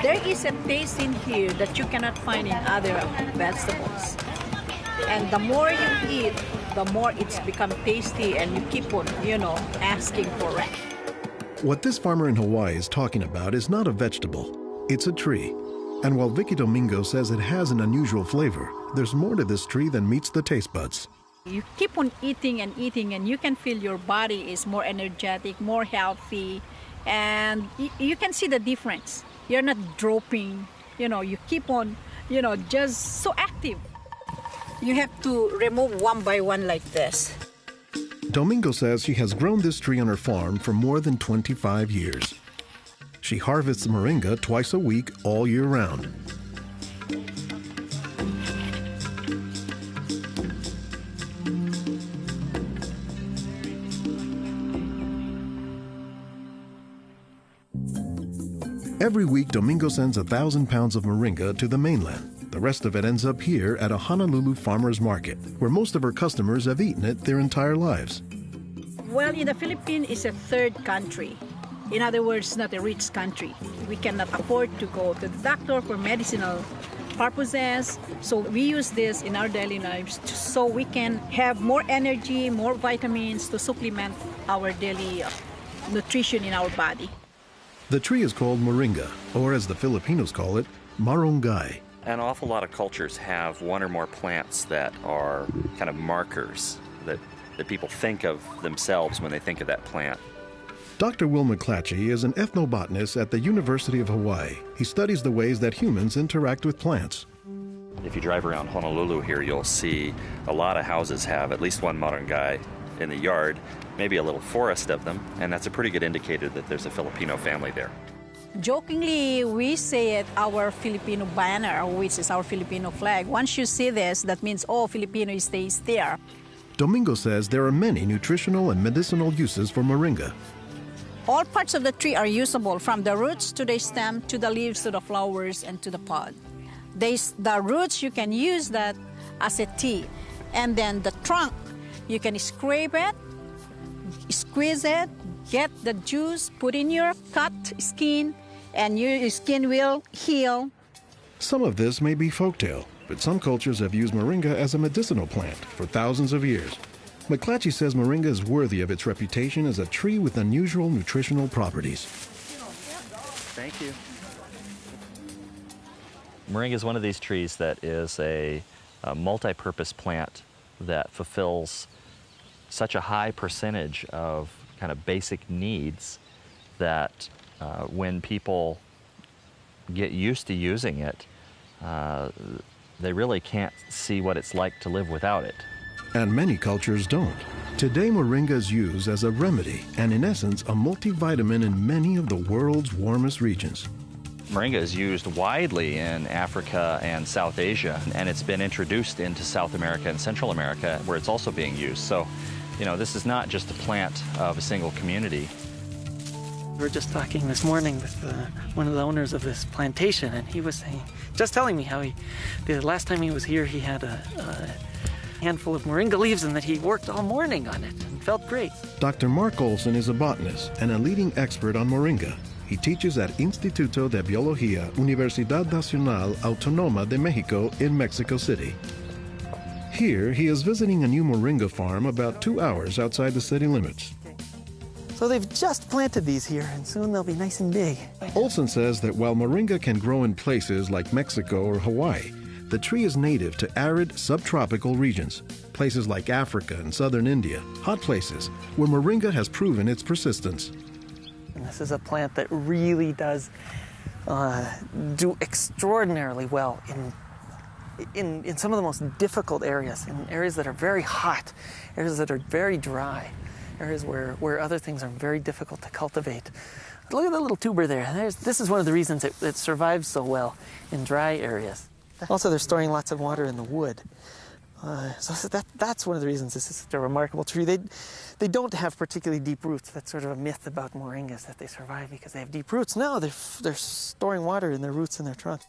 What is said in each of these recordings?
There is a taste in here that you cannot find in other vegetables. And the more you eat, the more it's become tasty and you keep on, asking for it. What this farmer in Hawaii is talking about is not a vegetable, it's a tree. And while Vicky Domingo says it has an unusual flavor, there's more to this tree than meets the taste buds. You keep on eating and eating and you can feel your body is more energetic, more healthy, and you can see the difference. You're not dropping, you keep on, just so active. You have to remove one by one like this. Domingo says she has grown this tree on her farm for more than 25 years. She harvests moringa twice a week all year round. Every week, Domingo sends 1,000 pounds of moringa to the mainland. The rest of it ends up here at a Honolulu farmer's market, where most of her customers have eaten it their entire lives. Well, in the Philippines, it's a third country. In other words, not a rich country. We cannot afford to go to the doctor for medicinal purposes. So we use this in our daily lives so we can have more energy, more vitamins to supplement our daily nutrition in our body. The tree is called moringa, or as the Filipinos call it, marunggay. An awful lot of cultures have one or more plants that are kind of markers that people think of themselves when they think of that plant. Dr. Will McClatchy is an ethnobotanist at the University of Hawaii. He studies the ways that humans interact with plants. If you drive around Honolulu here, you'll see a lot of houses have at least one marunggay in the yard, maybe a little forest of them, and that's a pretty good indicator that there's a Filipino family there. Jokingly, we say it our Filipino banner, which is our Filipino flag. Once you see this, that means all Filipino stays there. Domingo says there are many nutritional and medicinal uses for moringa. All parts of the tree are usable, from the roots to the stem, to the leaves, to the flowers, and to the pod. The roots, you can use that as a tea. And then the trunk, you can scrape it, squeeze it, get the juice, put in your cut skin, and your skin will heal. Some of this may be folktale, but some cultures have used moringa as a medicinal plant for thousands of years. McClatchy says moringa is worthy of its reputation as a tree with unusual nutritional properties. Thank you. Moringa is one of these trees that is a multi-purpose plant that fulfills such a high percentage of kind of basic needs that when people get used to using it, they really can't see what it's like to live without it. And many cultures don't. Today, moringa is used as a remedy and, in essence, a multivitamin in many of the world's warmest regions. Moringa is used widely in Africa and South Asia, and it's been introduced into South America and Central America, where it's also being used. So, this is not just a plant of a single community. We were just talking this morning with one of the owners of this plantation, and he was just telling me how the last time he was here, he had a handful of moringa leaves and that he worked all morning on it and felt great. Dr. Mark Olson is a botanist and a leading expert on moringa. He teaches at Instituto de Biología, Universidad Nacional Autónoma de México in Mexico City. Here, he is visiting a new moringa farm about 2 hours outside the city limits. So they've just planted these here, and soon they'll be nice and big. Olson says that while moringa can grow in places like Mexico or Hawaii, the tree is native to arid subtropical regions, places like Africa and southern India, hot places where moringa has proven its persistence. And this is a plant that really does do extraordinarily well in some of the most difficult areas, in areas that are very hot, areas that are very dry, areas where other things are very difficult to cultivate. Look at the little tuber there. This is one of the reasons it survives so well in dry areas. Also, they're storing lots of water in the wood. So that's one of the reasons this is such a remarkable tree. They don't have particularly deep roots. That's sort of a myth about moringas, that they survive because they have deep roots. No, they're storing water in their roots in their trunk.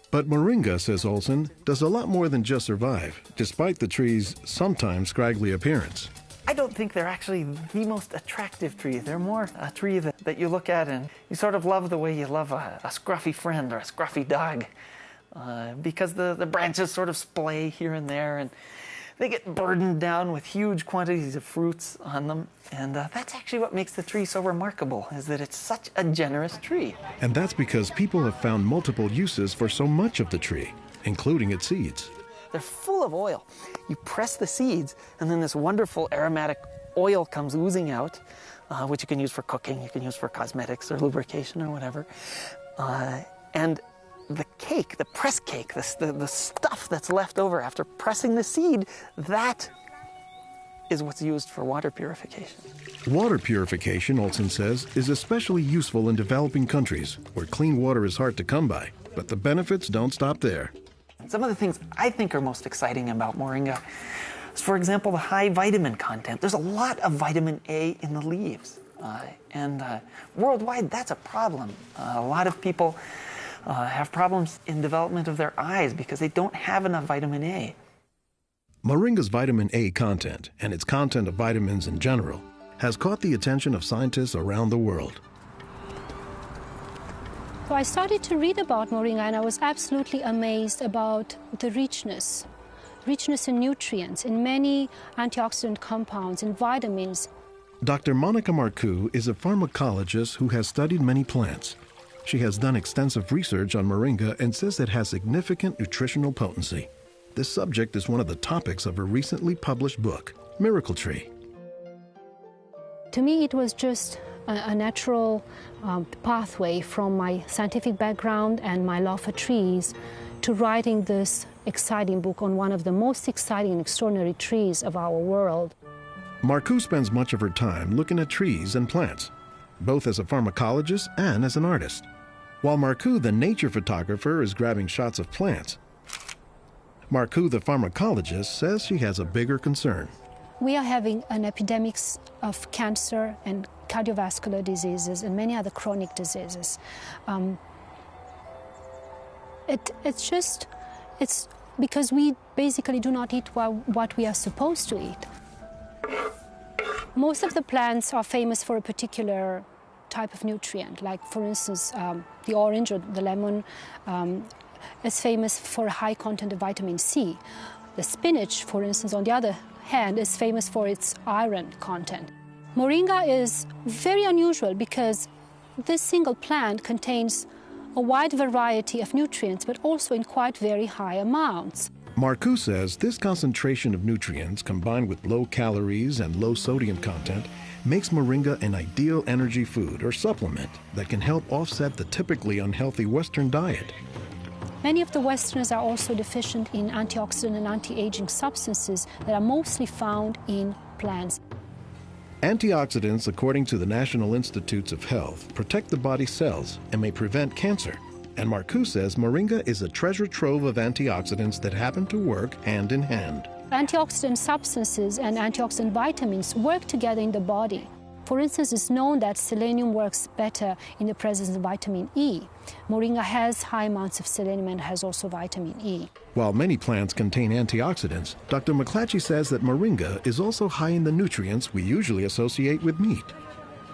But moringa, says Olson, does a lot more than just survive, despite the tree's sometimes scraggly appearance. I don't think they're actually the most attractive tree. They're more a tree that you look at and you sort of love the way you love a scruffy friend or a scruffy dog. Because the branches sort of splay here and there, and they get burdened down with huge quantities of fruits on them. And that's actually what makes the tree so remarkable, is that it's such a generous tree. And that's because people have found multiple uses for so much of the tree, including its seeds. They're full of oil. You press the seeds, and then this wonderful aromatic oil comes oozing out, which you can use for cooking, you can use for cosmetics or lubrication or whatever. And the cake, the press cake, the stuff that's left over after pressing the seed, that is what's used for water purification. Water purification, Olson says, is especially useful in developing countries where clean water is hard to come by. But the benefits don't stop there. Some of the things I think are most exciting about moringa is, for example, the high vitamin content. There's a lot of vitamin A in the leaves. And worldwide, that's a problem. A lot of people have problems in development of their eyes because they don't have enough vitamin A. Moringa's vitamin A content, and its content of vitamins in general, has caught the attention of scientists around the world. So I started to read about moringa, and I was absolutely amazed about the richness in nutrients, in many antioxidant compounds, in vitamins. Dr. Monica Marcoux is a pharmacologist who has studied many plants. She has done extensive research on moringa and says it has significant nutritional potency. This subject is one of the topics of her recently published book, Miracle Tree. To me, it was just a natural pathway from my scientific background and my love for trees to writing this exciting book on one of the most exciting and extraordinary trees of our world. Marcoux spends much of her time looking at trees and plants, both as a pharmacologist and as an artist. While Marcoux, the nature photographer, is grabbing shots of plants, Marcoux, the pharmacologist, says she has a bigger concern. We are having an epidemic of cancer and cardiovascular diseases and many other chronic diseases. It's because we basically do not eat what we are supposed to eat. Most of the plants are famous for a particular type of nutrient, like for instance, the orange or the lemon is famous for a high content of vitamin C. The spinach, for instance, on the other hand, is famous for its iron content. Moringa is very unusual because this single plant contains a wide variety of nutrients, but also in quite very high amounts. Marcoux says this concentration of nutrients, combined with low calories and low sodium content, makes moringa an ideal energy food or supplement that can help offset the typically unhealthy Western diet. Many of the Westerners are also deficient in antioxidant and anti-aging substances that are mostly found in plants. Antioxidants, according to the National Institutes of Health, protect the body's cells and may prevent cancer. And Marcoux says moringa is a treasure trove of antioxidants that happen to work hand in hand. Antioxidant substances and antioxidant vitamins work together in the body. For instance, it's known that selenium works better in the presence of vitamin E. Moringa has high amounts of selenium and has also vitamin E. While many plants contain antioxidants, Dr. McClatchy says that moringa is also high in the nutrients we usually associate with meat.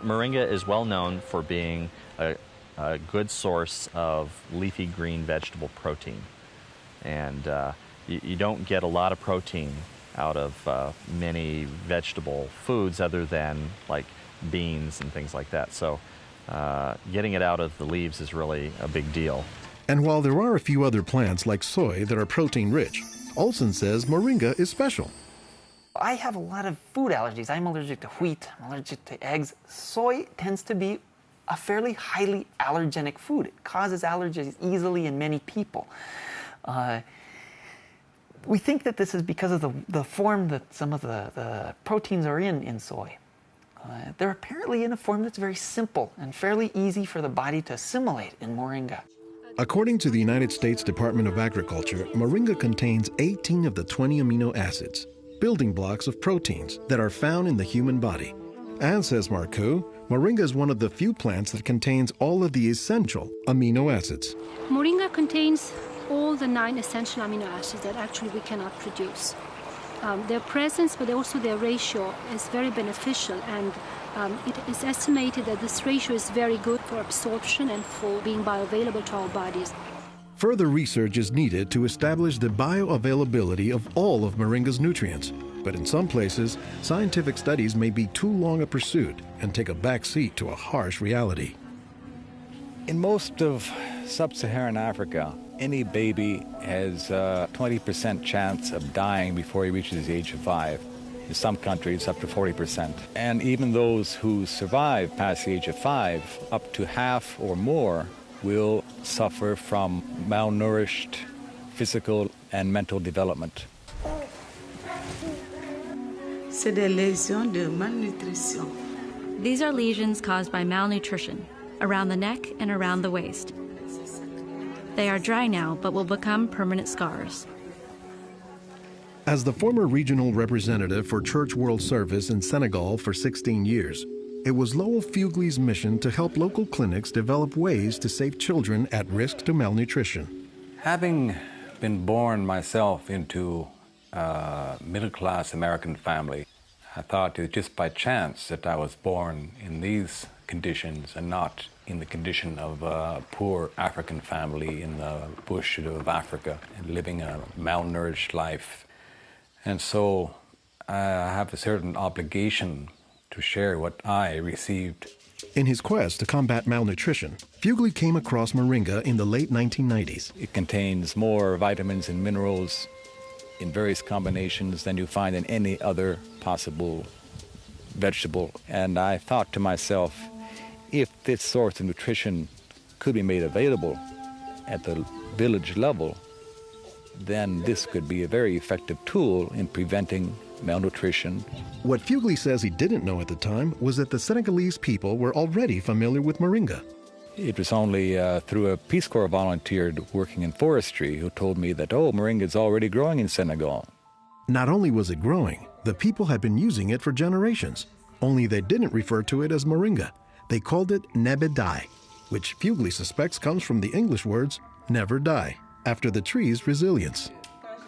Moringa is well known for being a good source of leafy green vegetable protein. And you don't get a lot of protein out of many vegetable foods other than like beans and things like that. So getting it out of the leaves is really a big deal. And while there are a few other plants like soy that are protein rich, Olson says moringa is special. I have a lot of food allergies. I'm allergic to wheat, I'm allergic to eggs. Soy tends to be a fairly highly allergenic food. It causes allergies easily in many people. We think that this is because of the form that some of the proteins are in soy. They're apparently in a form that's very simple and fairly easy for the body to assimilate in moringa. According to the United States Department of Agriculture, moringa contains 18 of the 20 amino acids, building blocks of proteins that are found in the human body. And, says Marcoux, moringa is one of the few plants that contains all of the essential amino acids. Moringa contains all the 9 essential amino acids that actually we cannot produce. Their presence, but also their ratio, is very beneficial, and it is estimated that this ratio is very good for absorption and for being bioavailable to our bodies. Further research is needed to establish the bioavailability of all of Moringa's nutrients. But in some places, scientific studies may be too long a pursuit and take a back seat to a harsh reality. In most of sub-Saharan Africa, any baby has a 20% chance of dying before he reaches the age of 5. In some countries, up to 40%. And even those who survive past the age of 5, up to half or more will suffer from malnourished physical and mental development. C'est des lésions de malnutrition. These are lesions caused by malnutrition around the neck and around the waist. They are dry now, but will become permanent scars. As the former regional representative for Church World Service in Senegal for 16 years, it was Lowell Fugley's mission to help local clinics develop ways to save children at risk to malnutrition. Having been born myself into a middle-class American family, I thought it was just by chance that I was born in these conditions and not in the condition of a poor African family in the bush of Africa and living a malnourished life. And so I have a certain obligation to share what I received. In his quest to combat malnutrition, Fugley came across Moringa in the late 1990s. It contains more vitamins and minerals in various combinations than you find in any other possible vegetable. And I thought to myself, if this source of nutrition could be made available at the village level, then this could be a very effective tool in preventing malnutrition. What Fugley says he didn't know at the time was that the Senegalese people were already familiar with Moringa. It was only through a Peace Corps volunteer working in forestry who told me that, oh, Moringa is already growing in Senegal. Not only was it growing, the people had been using it for generations, only they didn't refer to it as Moringa. They called it nebedai, which Fugley suspects comes from the English words never die, after the tree's resilience.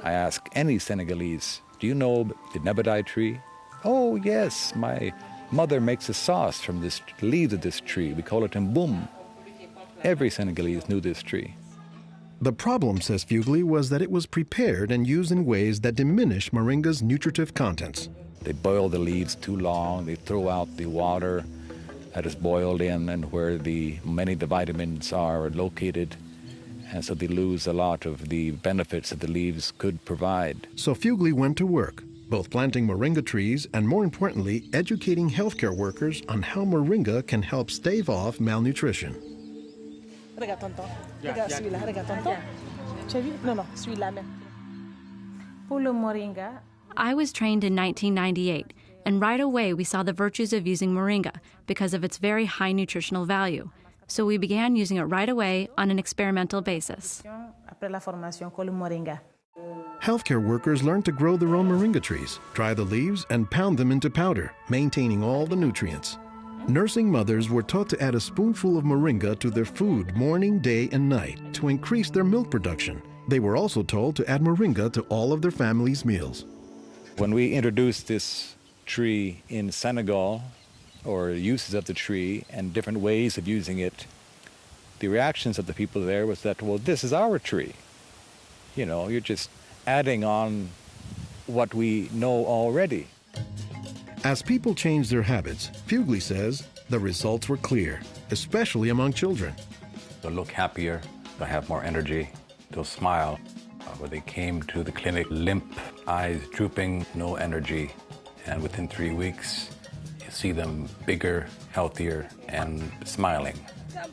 I ask any Senegalese, do you know the nebedai tree? Oh, yes, my mother makes a sauce from the leaves of this tree. We call it mboum. Every Senegalese knew this tree. The problem, says Fugley, was that it was prepared and used in ways that diminish Moringa's nutritive contents. They boil the leaves too long, they throw out the water that is boiled in and where many of the vitamins are located, and so they lose a lot of the benefits that the leaves could provide. So Fugley went to work, both planting Moringa trees and, more importantly, educating healthcare workers on how Moringa can help stave off malnutrition. Regarde tonton. Regarde celui-là. Regarde tonton. Tu as vu? Non, non, celui-là même. Pour le moringa. I was trained in 1998, and right away we saw the virtues of using moringa because of its very high nutritional value. So we began using it right away on an experimental basis. Après la formation, con le moringa. Healthcare workers learned to grow their own moringa trees, dry the leaves, and pound them into powder, maintaining all the nutrients. Nursing mothers were taught to add a spoonful of moringa to their food morning, day, and night to increase their milk production. They were also told to add moringa to all of their family's meals. When we introduced this tree in Senegal, or uses of the tree and different ways of using it, the reactions of the people there was that, well, this is our tree. You know, you're just adding on what we know already. As people changed their habits, Fugley says the results were clear, especially among children. They'll look happier, they'll have more energy, they'll smile. When they came to the clinic, limp, eyes drooping, no energy, and within 3 weeks, you see them bigger, healthier, and smiling.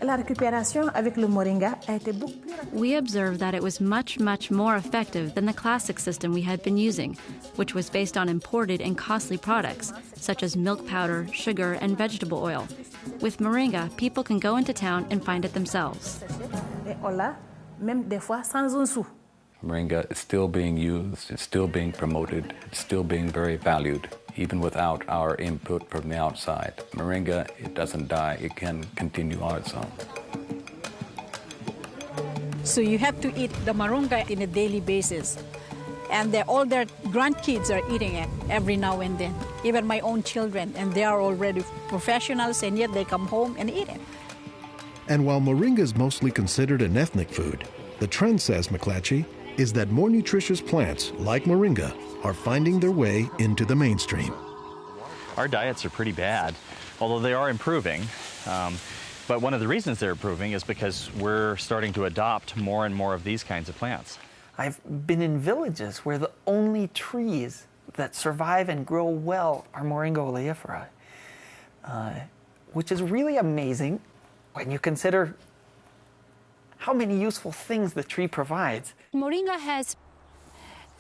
La récupération avec le moringa a été beaucoup plus rapide. We observed that it was much, much more effective than the classic system we had been using, which was based on imported and costly products, such as milk powder, sugar, and vegetable oil. With moringa, people can go into town and find it themselves. Et on l'a, même des fois sans un sou. Moringa is still being used, it's still being promoted, it's still being very valued, even without our input from the outside. Moringa, it doesn't die, it can continue on its own. So you have to eat the moringa on a daily basis. And all their grandkids are eating it every now and then, even my own children, and they are already professionals, and yet they come home and eat it. And while moringa is mostly considered an ethnic food, the trend, says McClatchy, is that more nutritious plants, like moringa, are finding their way into the mainstream. Our diets are pretty bad, although they are improving. But one of the reasons they're improving is because we're starting to adopt more and more of these kinds of plants. I've been in villages where the only trees that survive and grow well are Moringa oleifera, which is really amazing when you consider how many useful things the tree provides. Moringa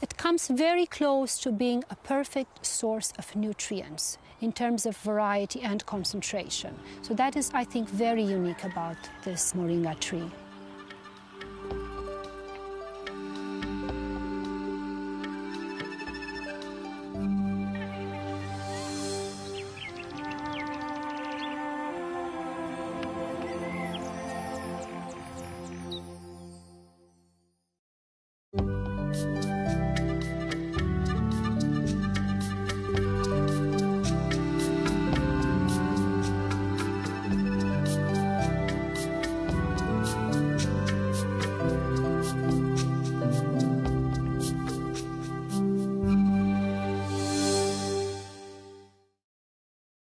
it comes very close to being a perfect source of nutrients in terms of variety and concentration. So that is, I think, very unique about this moringa tree.